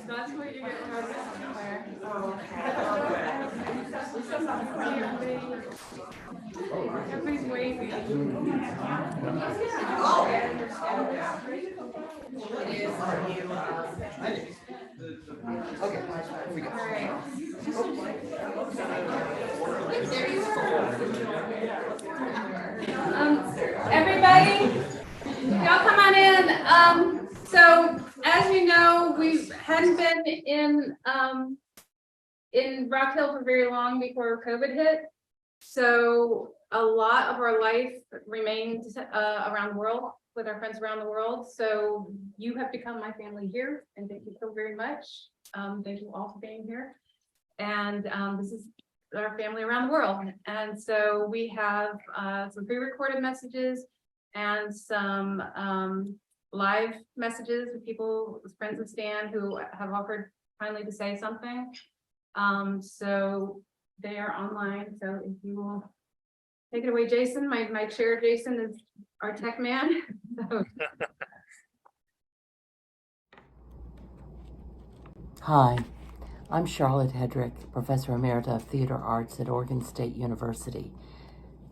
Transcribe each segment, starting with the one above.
That's what you get when I was somewhere. Everybody's waving. Okay, here we go. All right. Everybody, y'all come on in. So as you know, we hadn't been in Rock Hill for very long before COVID hit. So a lot of our life remained around the world with our friends around the world. So you have become my family here, and thank you so very much. Thank you all for being here. And this is our family around the world. And so we have some pre-recorded messages and some live messages with people, friends of Stan, who have offered kindly to say something. So they are online. So if you will take it away, Jason, my chair, Jason is our tech man. Hi, I'm Charlotte Headrick, Professor Emerita of Theater Arts at Oregon State University.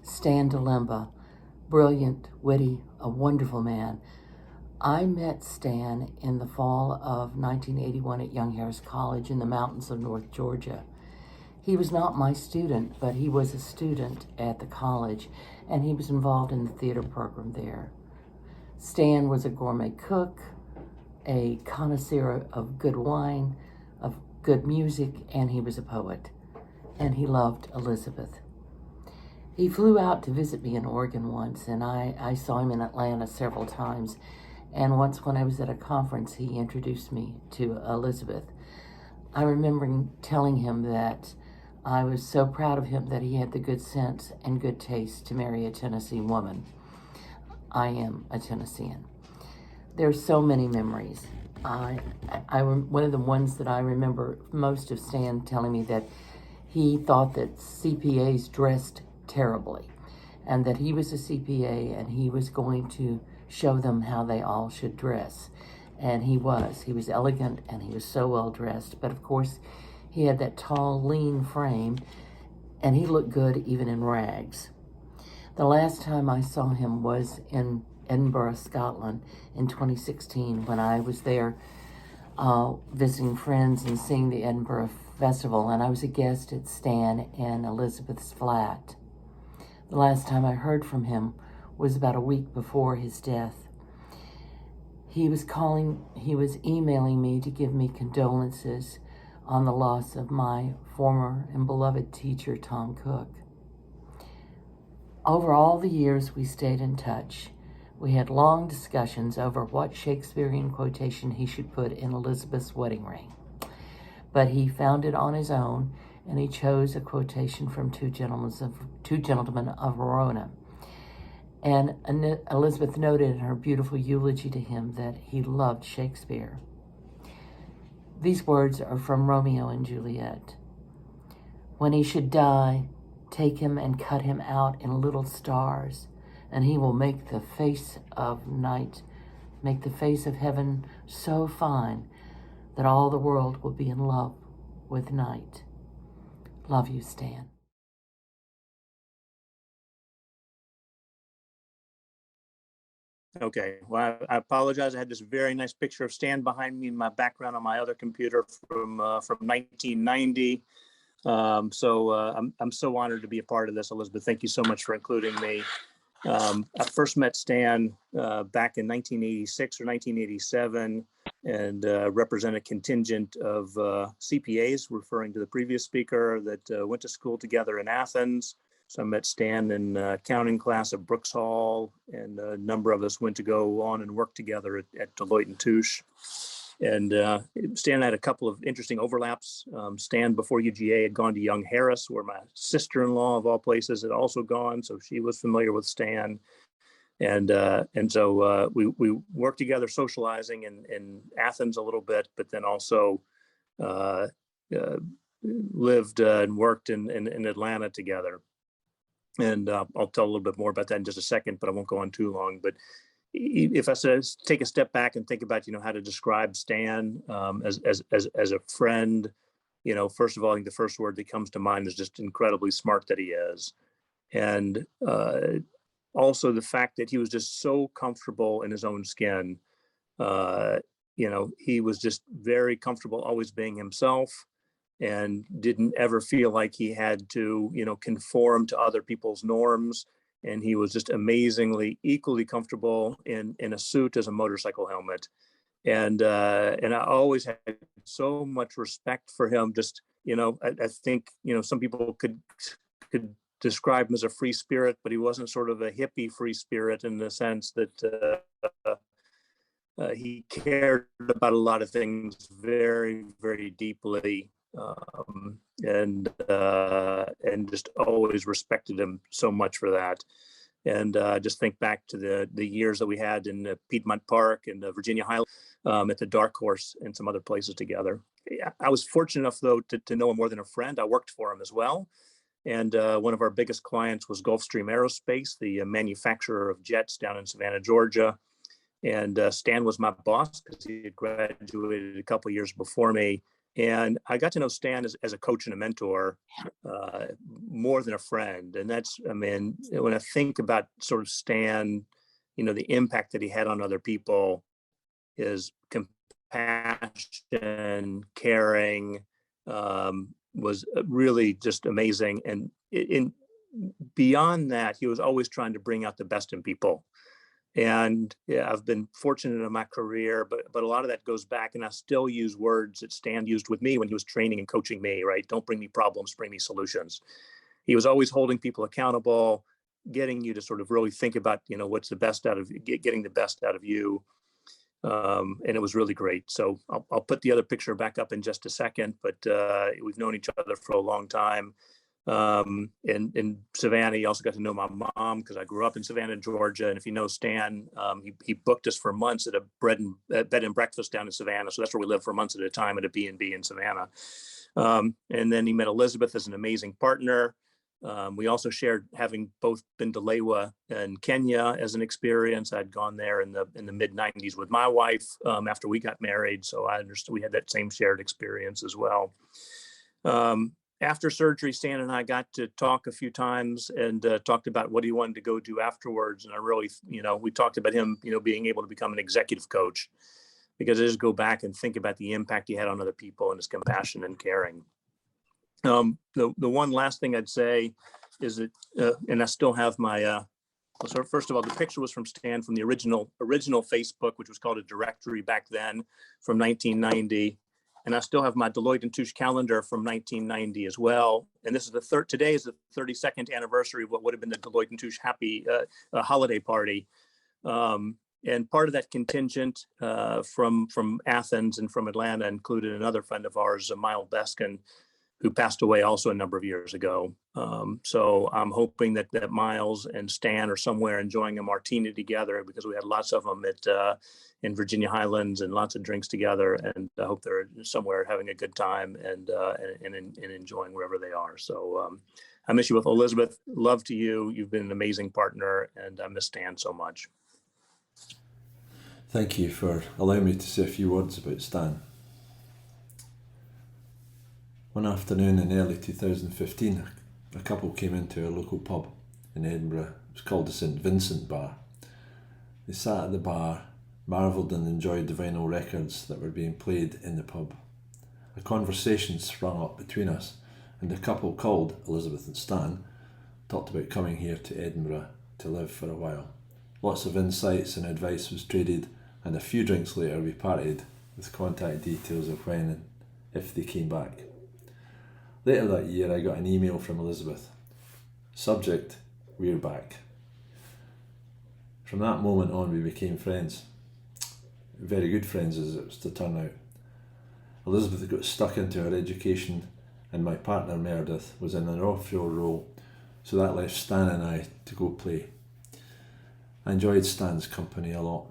Stan Dulemba, brilliant, witty, a wonderful man. I met Stan in the fall of 1981 at Young Harris College in the mountains of North Georgia. He was not my student, but he was a student at the college, and he was involved in the theater program there. Stan was a gourmet cook, a connoisseur of good wine, of good music, and he was a poet. And he loved Elizabeth. He flew out to visit me in Oregon once, and I saw him in Atlanta several times. And once when I was at a conference, he introduced me to Elizabeth. I remember telling him that I was so proud of him that he had the good sense and good taste to marry a Tennessee woman. I am a Tennessean. There are so many memories. One of the ones that I remember most of Stan telling me that he thought that CPAs dressed terribly, and that he was a CPA and he was going to show them how they all should dress. And he was elegant and he was so well dressed, but of course he had that tall, lean frame, and he looked good even in rags. The last time I saw him was in Edinburgh, Scotland in 2016 when I was there visiting friends and seeing the Edinburgh Festival, and I was a guest at Stan and Elizabeth's flat. The last time I heard from him was about a week before his death. He was emailing me to give me condolences on the loss of my former and beloved teacher, Tom Cook. Over all the years we stayed in touch. We had long discussions over what Shakespearean quotation he should put in Elizabeth's wedding ring. But he found it on his own, and he chose a quotation from Two Gentlemen of Verona. And Elizabeth noted in her beautiful eulogy to him that he loved Shakespeare. These words are from Romeo and Juliet. When he should die, take him and cut him out in little stars, and he will make the face of heaven so fine that all the world will be in love with night. Love you, Stan. Okay, well, I apologize. I had this very nice picture of Stan behind me in my background on my other computer from 1990. I'm so honored to be a part of this, Elizabeth. Thank you so much for including me. I first met Stan back in 1986 or 1987 and represent a contingent of CPAs, referring to the previous speaker, that went to school together in Athens. So I met Stan in accounting class at Brooks Hall, and a number of us went to go on and work together at Deloitte and Touche. Stan had a couple of interesting overlaps. Stan, before UGA, had gone to Young Harris, where my sister-in-law, of all places, had also gone. So she was familiar with Stan. So we worked together socializing in Athens a little bit, but then also lived and worked in Atlanta together. And I'll tell a little bit more about that in just a second, but I won't go on too long. But if I said take a step back and think about, how to describe Stan as a friend, first of all, I think the first word that comes to mind is just incredibly smart that he is. And also the fact that he was just so comfortable in his own skin. He was just very comfortable always being himself and didn't ever feel like he had to, conform to other people's norms. And he was just amazingly equally comfortable in a suit as a motorcycle helmet. And I always had so much respect for him. Just, I think, some people could describe him as a free spirit, but he wasn't sort of a hippie free spirit in the sense that he cared about a lot of things very, very deeply. And just always respected him so much for that. And just think back to the years that we had in Piedmont Park and Virginia Highlands, at the Dark Horse and some other places together. I was fortunate enough, though, to know him more than a friend. I worked for him as well. And one of our biggest clients was Gulfstream Aerospace, the manufacturer of jets down in Savannah, Georgia. And Stan was my boss because he had graduated a couple of years before me. And I got to know Stan as a coach and a mentor, more than a friend. And that's, when I think about sort of Stan, the impact that he had on other people, his compassion, caring, was really just amazing. And beyond that, he was always trying to bring out the best in people. And yeah, I've been fortunate in my career, but a lot of that goes back, and I still use words that Stan used with me when he was training and coaching me, right? Don't bring me problems, bring me solutions. He was always holding people accountable, getting you to sort of really think about, what's the best out of getting the best out of you. And it was really great. So I'll put the other picture back up in just a second, but we've known each other for a long time. In Savannah, he also got to know my mom because I grew up in Savannah, Georgia. And if you know Stan, he booked us for months at a bed and breakfast down in Savannah. So that's where we lived for months at a time at a B&B in Savannah. And then he met Elizabeth as an amazing partner. We also shared having both been to Lewa and Kenya as an experience. I'd gone there in the mid 90s with my wife after we got married. So I understood we had that same shared experience as well. After surgery, Stan and I got to talk a few times and talked about what he wanted to go do afterwards. And I really, we talked about him, being able to become an executive coach, because I just go back and think about the impact he had on other people and his compassion and caring. The one last thing I'd say is that, and I still have my, so first of all, the picture was from Stan from the original Facebook, which was called a directory back then, from 1990. And I still have my Deloitte & Touche calendar from 1990 as well. And this is today is the 32nd anniversary of what would have been the Deloitte & Touche happy holiday party. And part of that contingent from Athens and from Atlanta included another friend of ours, Miles Beskin, who passed away also a number of years ago. So I'm hoping that Miles and Stan are somewhere enjoying a martini together, because we had lots of them in Virginia Highlands and lots of drinks together. And I hope they're somewhere having a good time and enjoying wherever they are. So I miss you with Elizabeth. Love to you. You've been an amazing partner, and I miss Stan so much. Thank you for allowing me to say a few words about Stan. One afternoon in early 2015, a couple came into our local pub in Edinburgh. It was called the St Vincent Bar. They sat at the bar, marvelled and enjoyed the vinyl records that were being played in the pub. A conversation sprung up between us, and the couple, called Elizabeth and Stan, talked about coming here to Edinburgh to live for a while. Lots of insights and advice was traded, and a few drinks later we parted with contact details of when and if they came back. Later that year I got an email from Elizabeth. Subject: we're back. From that moment on we became friends. very good friends as it was to turn out. Elizabeth got stuck into her education, and my partner Meredith was in an offshore role, so that left Stan and I to go play. I enjoyed Stan's company a lot,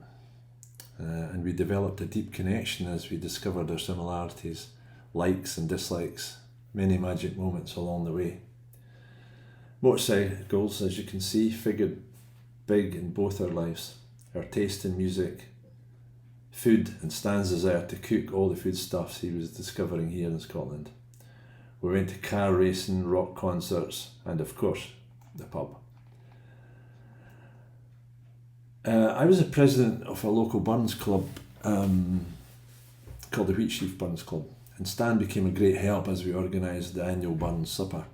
and we developed a deep connection as we discovered our similarities, likes and dislikes, many magic moments along the way. Motorcycles, as you can see, figured big in both our lives. Our taste in music, food, and Stan's desire to cook all the foodstuffs he was discovering here in Scotland. We went to car racing, rock concerts, and of course, the pub. I was the president of a local Burns club called the Wheatsheaf Burns Club, and Stan became a great help as we organised the annual Burns Supper.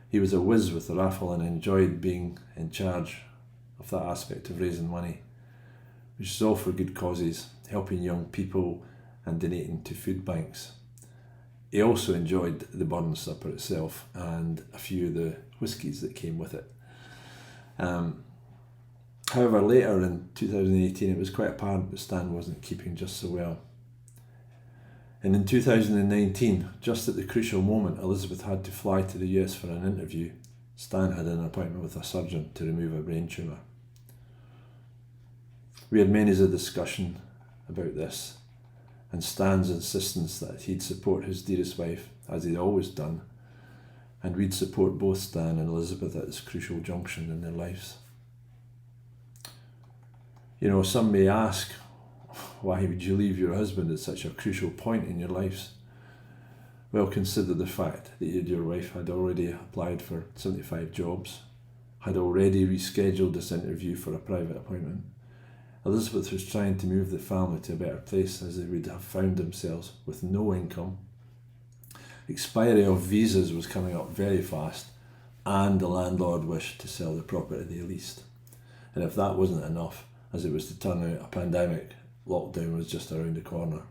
He was a whiz with the raffle and enjoyed being in charge of that aspect of raising money, which is all for good causes, helping young people and donating to food banks. He also enjoyed the Burns Supper itself and a few of the whiskies that came with it. However, later in 2018 it was quite apparent that Stan wasn't keeping just so well. And in 2019, just at the crucial moment Elizabeth had to fly to the US for an interview, Stan had an appointment with a surgeon to remove a brain tumour. We had many a discussion about this, and Stan's insistence that he'd support his dearest wife, as he'd always done, and we'd support both Stan and Elizabeth at this crucial junction in their lives. You know, some may ask, why would you leave your husband at such a crucial point in your lives? Well, consider the fact that you and your wife had already applied for 75 jobs, had already rescheduled this interview for a private appointment. Elizabeth was trying to move the family to a better place, as they would have found themselves with no income. Expiry of visas was coming up very fast, and the landlord wished to sell the property they leased. And if that wasn't enough, as it was to turn out, a pandemic lockdown was just around the corner.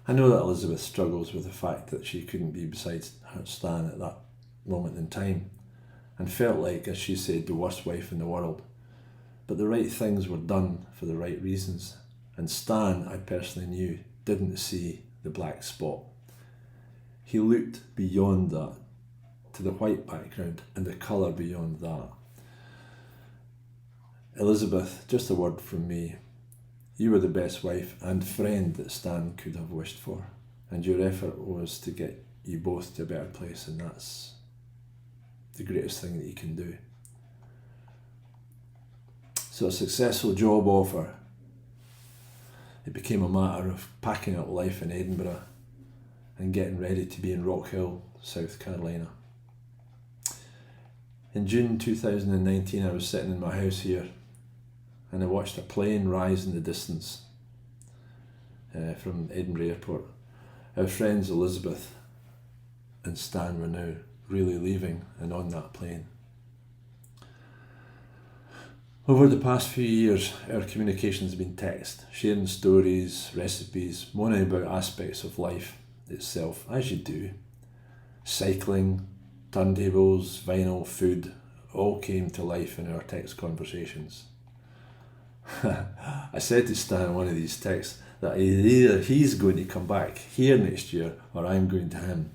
I know that Elizabeth struggles with the fact that she couldn't be beside her Stan at that moment in time, and felt like, as she said, the worst wife in the world. But the right things were done for the right reasons, and Stan, I personally knew, didn't see the black spot. He looked beyond that, to the white background and the colour beyond that. Elizabeth, just a word from me. You were the best wife and friend that Stan could have wished for, and your effort was to get you both to a better place, and that's the greatest thing that you can do. So a successful job offer. It became a matter of packing up life in Edinburgh and getting ready to be in Rock Hill, South Carolina. In June 2019, I was sitting in my house here, and I watched a plane rise in the distance from Edinburgh Airport. Our friends Elizabeth and Stan were now really leaving and on that plane. Over the past few years, our communication has been text, sharing stories, recipes, moaning about aspects of life itself, as you do. Cycling, turntables, vinyl, food, all came to life in our text conversations. I said to Stan in one of these texts that either he's going to come back here next year or I'm going to him.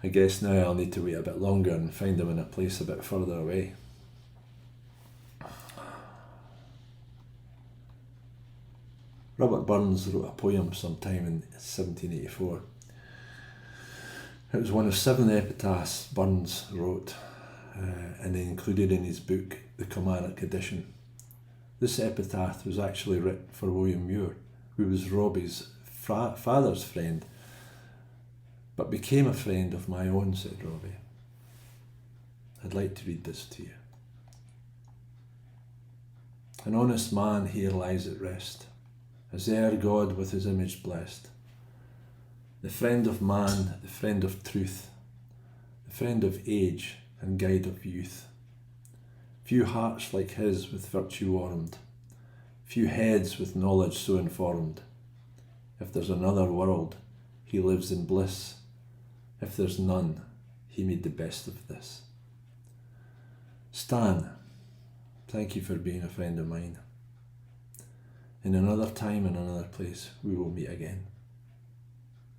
I guess now I'll need to wait a bit longer and find him in a place a bit further away. Robert Burns wrote a poem sometime in 1784. It was one of 7 epitaphs Burns wrote and included in his book, The Kilmarnock Edition. This epitaph was actually written for William Muir, who was Robbie's father's friend, but became a friend of my own, said Robbie. I'd like to read this to you. An honest man here lies at rest, as e'er God with his image blessed. The friend of man, the friend of truth, the friend of age and guide of youth. Few hearts like his with virtue warmed, few heads with knowledge so informed. If there's another world, he lives in bliss. If there's none, he made the best of this. Stan, thank you for being a friend of mine. In another time and another place, we will meet again.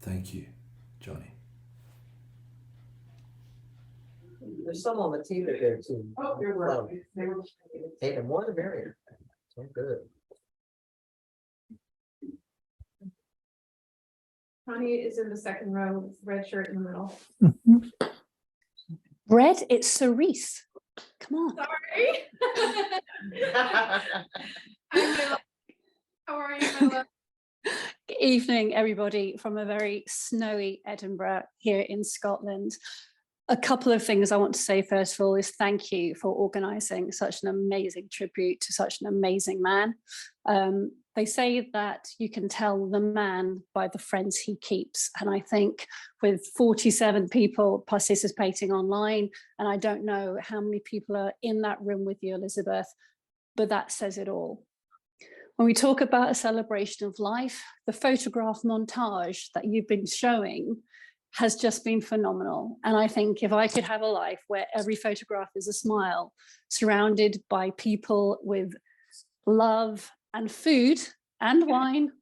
Thank you, Johnny. There's some on the TV there too. Oh, you're welcome. Hey, the more the merrier. So good. Connie is in the second row, with red shirt in the middle. Red, it's cerise. Come on. Sorry. Hi, my love. How are you, my love? Good evening, everybody, from a very snowy Edinburgh here in Scotland. A couple of things I want to say, first of all, is thank you for organising such an amazing tribute to such an amazing man. They say that you can tell the man by the friends he keeps. And I think with 47 people participating online, and I don't know how many people are in that room with you, Elizabeth, but that says it all. When we talk about a celebration of life, the photograph montage that you've been showing has just been phenomenal. And I think if I could have a life where every photograph is a smile, surrounded by people with love and food and wine,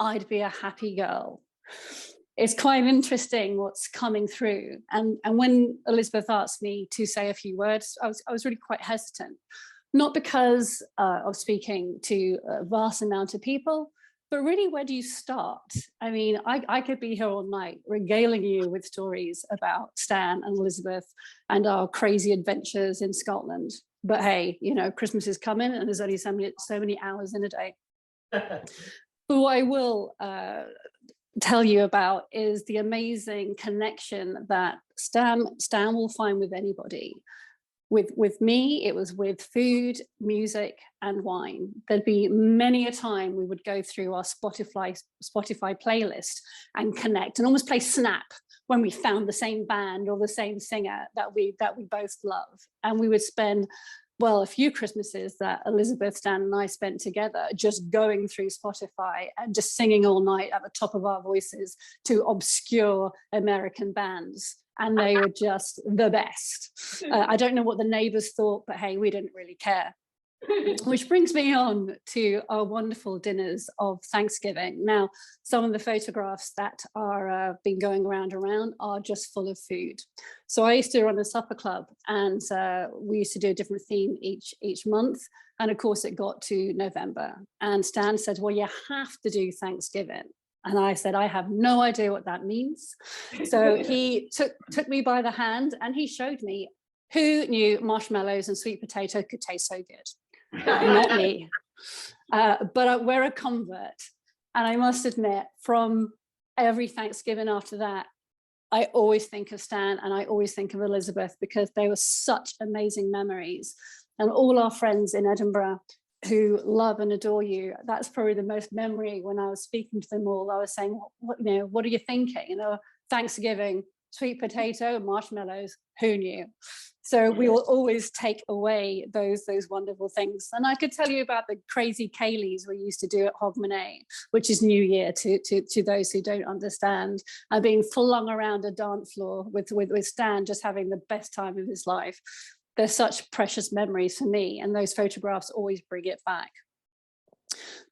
I'd be a happy girl. It's quite interesting what's coming through. And when Elizabeth asked me to say a few words, I was really quite hesitant. Not because of speaking to a vast amount of people, but really, where do you start? I mean, I could be here all night regaling you with stories about Stan and Elizabeth and our crazy adventures in Scotland. But hey, you know, Christmas is coming and there's only so many hours in a day. But what I will tell you about is the amazing connection that Stan will find with anybody. With me, it was with food, music, and wine. There'd be many a time we would go through our Spotify playlist and connect and almost play Snap when we found the same band or the same singer that we both love. And we would spend, well, a few Christmases that Elizabeth, Stan, and I spent together just going through Spotify and just singing all night at the top of our voices to obscure American bands. And they were just the best. I don't know what the neighbors thought, but hey, we didn't really care. Which brings me on to our wonderful dinners of Thanksgiving. Now, some of the photographs that are been going around are just full of food. So I used to run a supper club, and we used to do a different theme each month. And of course, it got to November. And Stan said, well, you have to do Thanksgiving. And I said, I have no idea what that means. So he took me by the hand and he showed me who knew marshmallows and sweet potato could taste so good. Not me. But we're a convert. And I must admit, from every Thanksgiving after that, I always think of Stan and I always think of Elizabeth because they were such amazing memories. And all our friends in Edinburgh who love and adore you, that's probably the most memory. When I was speaking to them all, I was saying, what are you thinking? You know, Thanksgiving, sweet potato, marshmallows, who knew? So we will always take away those wonderful things. And I could tell you about the crazy Kayleys we used to do at Hogmanay, which is New Year to those who don't understand, and being flung around a dance floor with Stan just having the best time of his life. They're such precious memories for me, and those photographs always bring it back.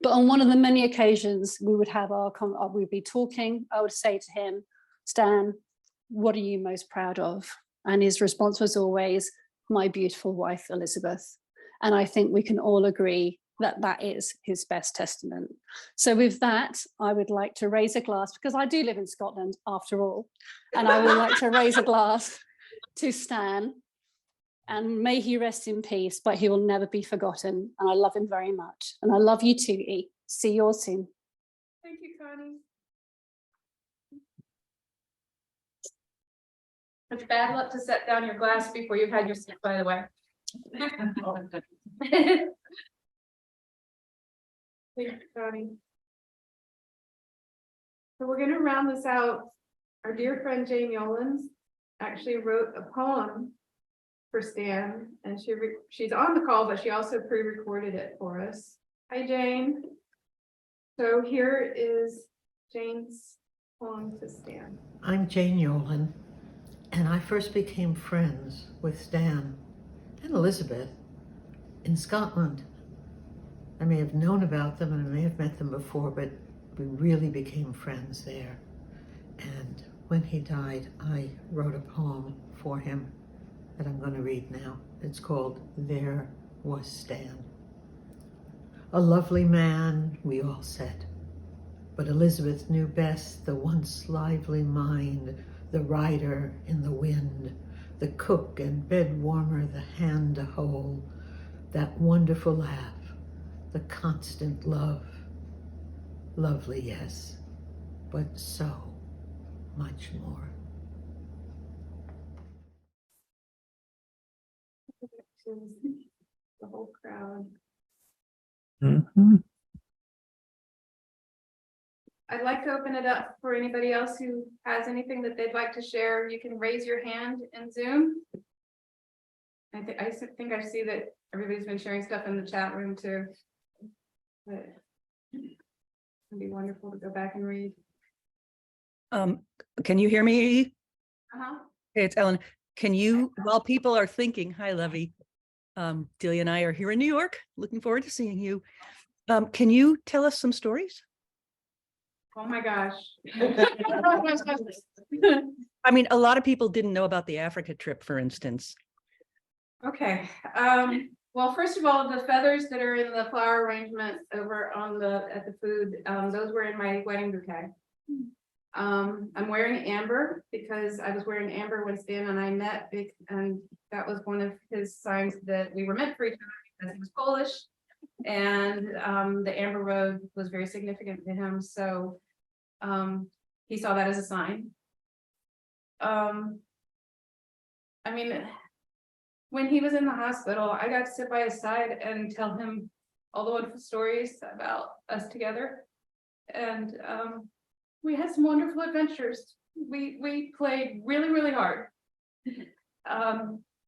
But on one of the many occasions we would have we'd be talking, I would say to him, Stan, what are you most proud of? And his response was always, my beautiful wife, Elizabeth. And I think we can all agree that that is his best testament. So with that, I would like to raise a glass, because I do live in Scotland after all, and I would like to raise a glass to Stan. And may he rest in peace, but he will never be forgotten. And I love him very much. And I love you too, E. See you all soon. Thank you, Connie. It's bad luck to set down your glass before you've had your sip, by the way. Thank you, Connie. So we're going to round this out. Our dear friend Jane Yolen actually wrote a poem for Stan, and she's on the call, but she also pre-recorded it for us. Hi, Jane. So here is Jane's poem to Stan. I'm Jane Yolen, and I first became friends with Stan and Elizabeth in Scotland. I may have known about them and I may have met them before, but we really became friends there. And when he died, I wrote a poem for him that I'm going to read now. It's called There Was Stan. A lovely man, we all said, but Elizabeth knew best the once lively mind, the rider in the wind, the cook and bed warmer, the hand to hold, that wonderful laugh, the constant love. Lovely, yes, but so much more. The whole crowd. I'd like to open it up for anybody else who has anything that they'd like to share. You can raise your hand in Zoom. I think I see that everybody's been sharing stuff in the chat room too. But it'd be wonderful to go back and read. Can you hear me? Uh-huh. Hey, it's Ellen. Can you, while people are thinking, hi, Levy. Delia and I are here in New York. Looking forward to seeing you. Can you tell us some stories? Oh my gosh. I mean, a lot of people didn't know about the Africa trip, for instance. Okay. Well, first of all, the feathers that are in the flower arrangement over on at the food, those were in my wedding bouquet. I'm wearing amber because I was wearing amber when Stan and I met, and that was one of his signs that we were meant for each other because he was Polish, and the Amber Road was very significant to him, so he saw that as a sign. I mean, when he was in the hospital, I got to sit by his side and tell him all the wonderful stories about us together, and we had some wonderful adventures. We played really, really hard.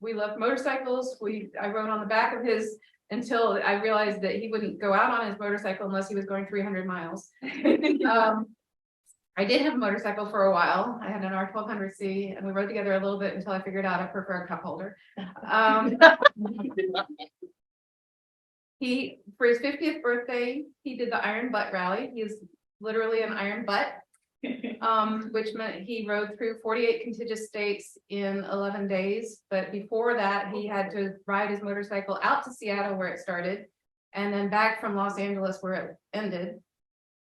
We loved motorcycles. I rode on the back of his until I realized that he wouldn't go out on his motorcycle unless he was going 300 miles. I did have a motorcycle for a while. I had an R1200C, and we rode together a little bit until I figured out I prefer a cup holder. For his 50th birthday, he did the Iron Butt Rally. He was literally an iron butt, which meant he rode through 48 contiguous states in 11 days. But before that, he had to ride his motorcycle out to Seattle where it started, and then back from Los Angeles where it ended.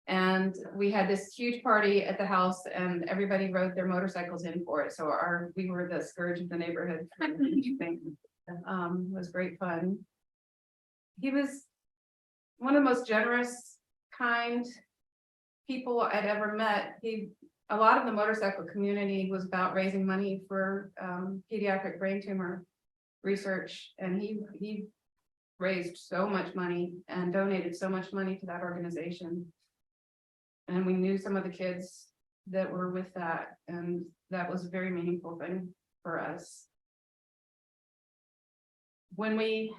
And we had this huge party at the house, and everybody rode their motorcycles in for it. So we were the scourge of the neighborhood. It was great fun. He was one of the most generous, kind people I'd ever met. A lot of the motorcycle community was about raising money for pediatric brain tumor research, and he raised so much money and donated so much money to that organization. And we knew some of the kids that were with that, and that was a very meaningful thing for us. When we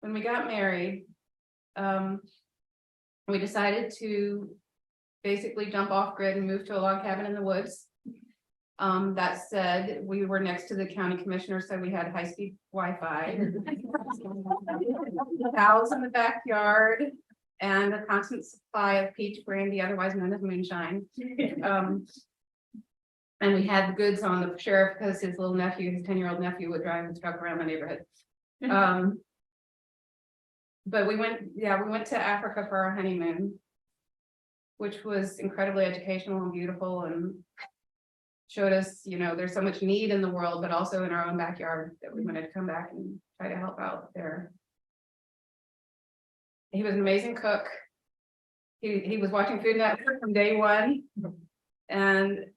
got married, we decided to basically jump off grid and move to a log cabin in the woods. That said, we were next to the county commissioner, so we had high-speed Wi-Fi, cows in the backyard, and a constant supply of peach brandy, otherwise known as moonshine. And we had the goods on the sheriff because his little nephew, his 10-year-old nephew, would drive his truck around the neighborhood. But we went to Africa for our honeymoon, which was incredibly educational and beautiful, and showed us, there's so much need in the world, but also in our own backyard, that we wanted to come back and try to help out there. He was an amazing cook. He was watching Food Network from day one. And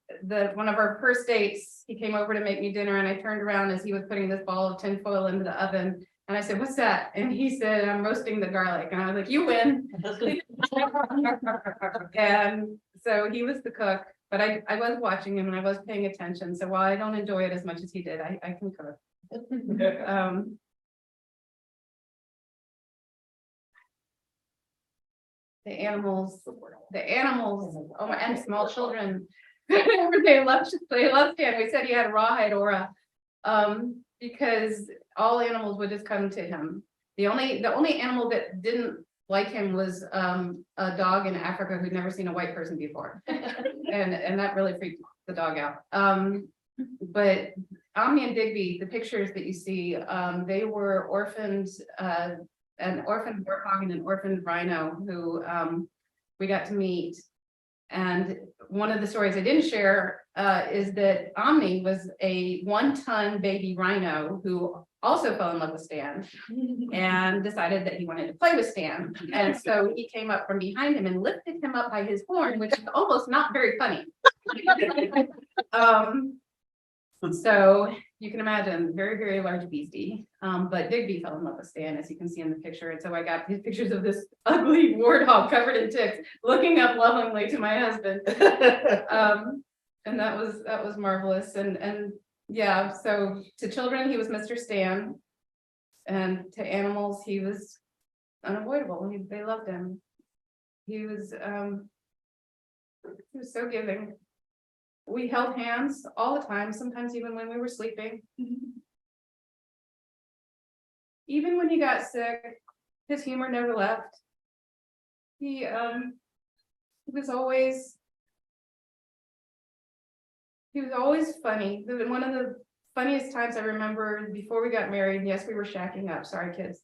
one of our first dates, he came over to make me dinner, and I turned around as he was putting this ball of tinfoil into the oven. And I said, "What's that?" And he said, "I'm roasting the garlic." And I was like, "You win." And so he was the cook, but I was watching him and I was paying attention. So while I don't enjoy it as much as he did, I can cook. The animals, oh, and small children, they loved him. We said he had a rawhide aura, because all animals would just come to him. The only animal that didn't like him was a dog in Africa who'd never seen a white person before. And that really freaked the dog out. But Omni and Digby, the pictures that you see, they were orphaned, an orphaned warthog and an orphaned rhino who we got to meet. And one of the stories I didn't share is that Omni was a 1-ton baby rhino who also fell in love with Stan and decided that he wanted to play with Stan. And so he came up from behind him and lifted him up by his horn, which is almost not very funny. So you can imagine, very, very large beastie. But Digby fell in love with Stan, as you can see in the picture. And so I got these pictures of this ugly warthog covered in ticks, looking up lovingly to my husband. And that was marvelous. And yeah, so to children, he was Mr. Stan. And to animals, he was unavoidable. They loved him. He was so giving. We held hands all the time, sometimes even when we were sleeping. Even when he got sick, his humor never left. He was always funny. One of the funniest times I remember before we got married, yes, we were shacking up, sorry kids.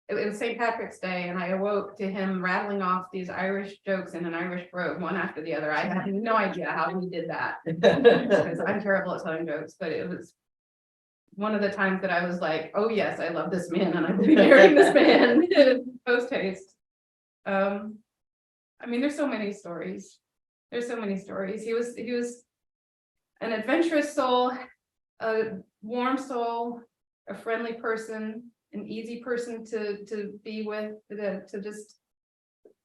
It was St. Patrick's Day, and I awoke to him rattling off these Irish jokes in an Irish brogue, one after the other. I had no idea how he did that, because I'm terrible at telling jokes, but it was one of the times that I was like, oh yes, I love this man, and I'm going to be marrying this man post haste. I mean, there's so many stories. There's so many stories. He was an adventurous soul, a warm soul, a friendly person, an easy person to be with, to just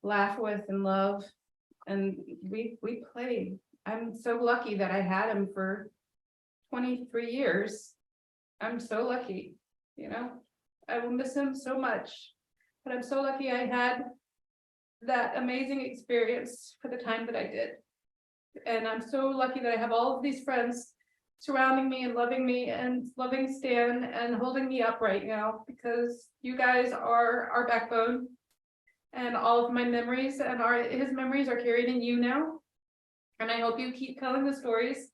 laugh with and love. And we played. I'm so lucky that I had him for 23 years. I'm so lucky, you know. I will miss him so much, but I'm so lucky I had that amazing experience for the time that I did. And I'm so lucky that I have all of these friends surrounding me and loving Stan and holding me up right now, because you guys are our backbone, and all of my memories and his memories are carried in you now. And I hope you keep telling the stories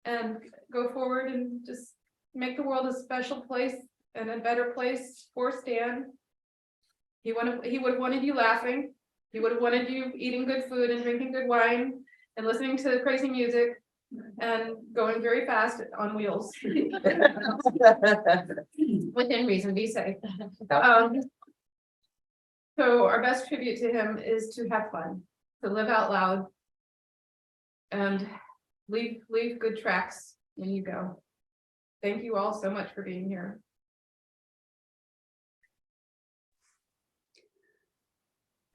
and go forward and just make the world a special place and a better place for Stan. He would have wanted you laughing. He would have wanted you eating good food and drinking good wine and listening to crazy music and going very fast on wheels. Within reason, be safe. So our best tribute to him is to have fun, to live out loud, and leave good tracks when you go. Thank you all so much for being here.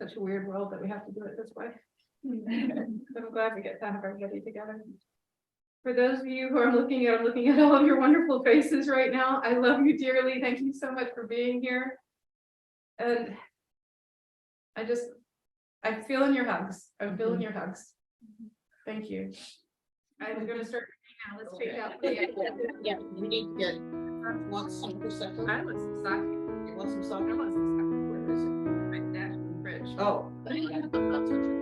Such a weird world that we have to do it this way. I'm glad we get to have everybody together. For those of you who I'm looking at all of your wonderful faces right now. I love you dearly. Thank you so much for being here. And I feel in your hugs. I'm feeling your hugs. Thank you. I'm going to start now. Let's take out the Yeah, we need to get. Want some for second? I want some sake. You want some I soccer? want some sake. Where is it? My dad's in the fridge. Oh. I'm not touching it.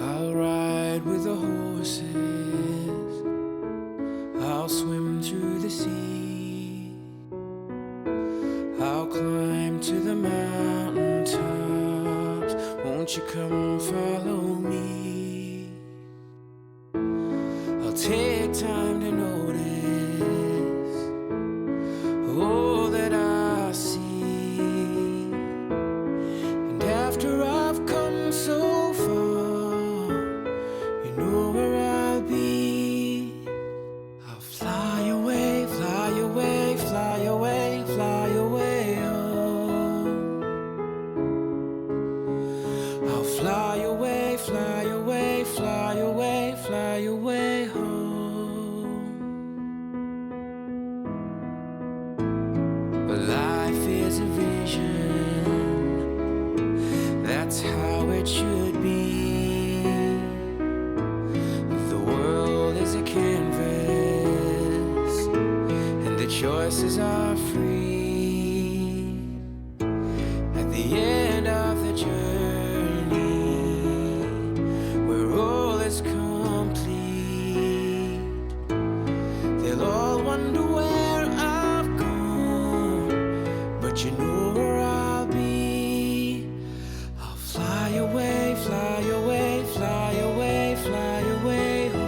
I'll ride with the horses, I'll swim through the sea, I'll climb to the mountain tops, won't you come follow me? I'll take time to notice all that I see, and after I've come so far, you know where I'll be. I'll fly away, fly away, fly away, fly away home. I'll fly away, fly away, fly away, fly away home. But life is a vision, that's how it should be. The world choices are free. At the end of the journey, where all is complete, they'll all wonder where I've gone, but you know where I'll be. I'll fly away, fly away, fly away, fly away home.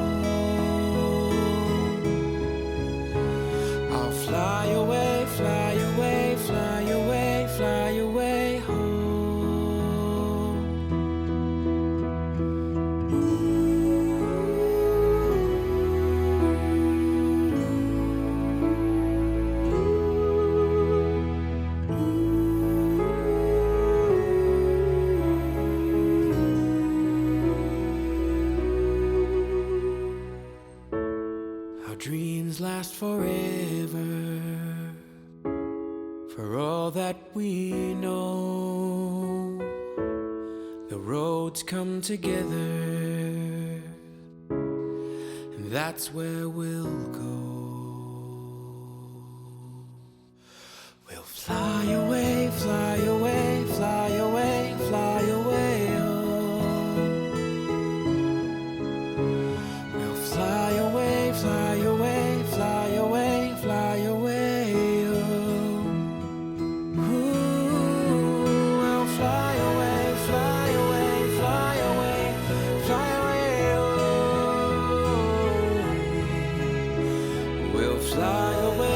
I'll fly away, fly away, fly away, fly away home. Our dreams last forever, for all that we know. The roads come together, and that's where we'll go. We'll fly away, fly away, fly away, fly away home. We'll fly away, fly away, fly away, fly away home. Ooh, we'll fly away, fly away, fly away, fly away home. We'll fly away.